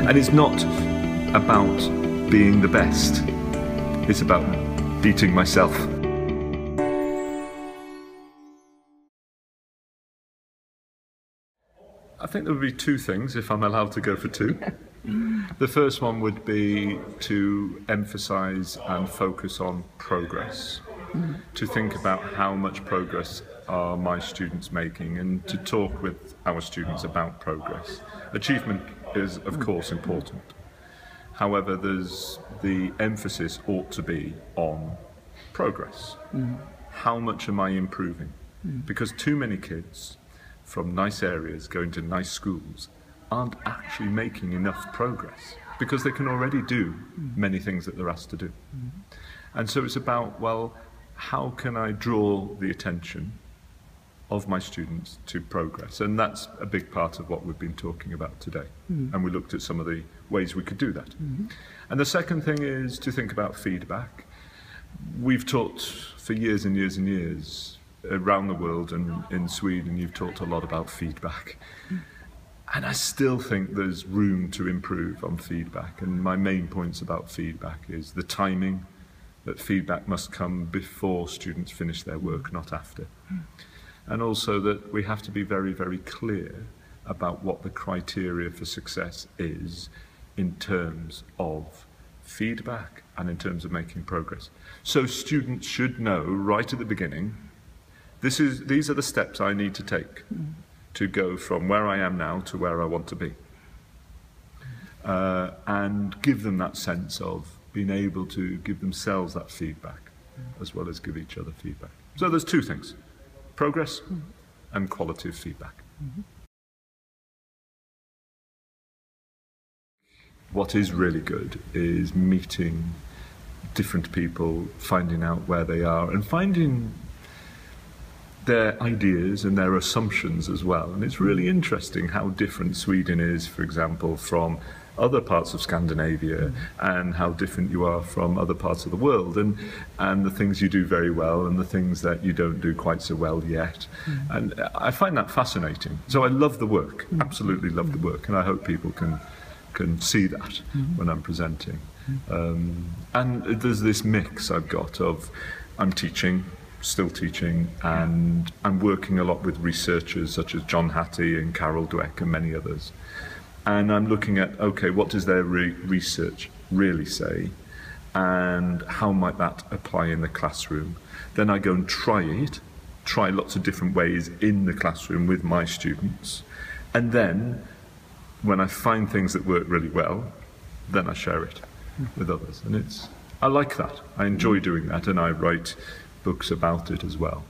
And it's not about being the best, it's about beating myself. I think there would be two things, if I'm allowed to go for two. The first one would be to emphasise and focus on progress, to think about how much progress are my students making, and to talk with our students about progress. Achievement is, of course, important. However, the emphasis ought to be on progress. How much am I improving? Because too many kids from nice areas going to nice schools aren't actually making enough progress because they can already do many things that they're asked to do. And so it's about, well, how can I draw the attention of my students to progress? And that's a big part of what we've been talking about today. And we looked at some of the ways we could do that. And the second thing is to think about feedback. We've taught for years and years and years around the world, and in Sweden you've talked a lot about feedback. And I still think there's room to improve on feedback. And my main points about feedback is the timing, that feedback must come before students finish their work, not after. And also that we have to be very, very clear about what the criteria for success is in terms of feedback and in terms of making progress. So students should know right at the beginning, these are the steps I need to take to go from where I am now to where I want to be. And give them that sense of being able to give themselves that feedback as well as give each other feedback. So there's two things, progress and quality of feedback. What is really good is meeting different people, finding out where they are and finding their ideas and their assumptions as well. And it's really interesting how different Sweden is, for example, from other parts of Scandinavia, and how different you are from other parts of the world, and the things you do very well and the things that you don't do quite so well yet. And I find that fascinating. So I love the work, absolutely love the work, and I hope people can see that when I'm presenting. And there's this mix I've got of I'm teaching, still teaching, and I'm working a lot with researchers such as John Hattie and Carol Dweck and many others. And I'm looking at, okay, what does their research really say? And how might that apply in the classroom? Then I go and try lots of different ways in the classroom with my students. And then, when I find things that work really well, then I share it with others. And I like that. I enjoy doing that, and I write books about it as well.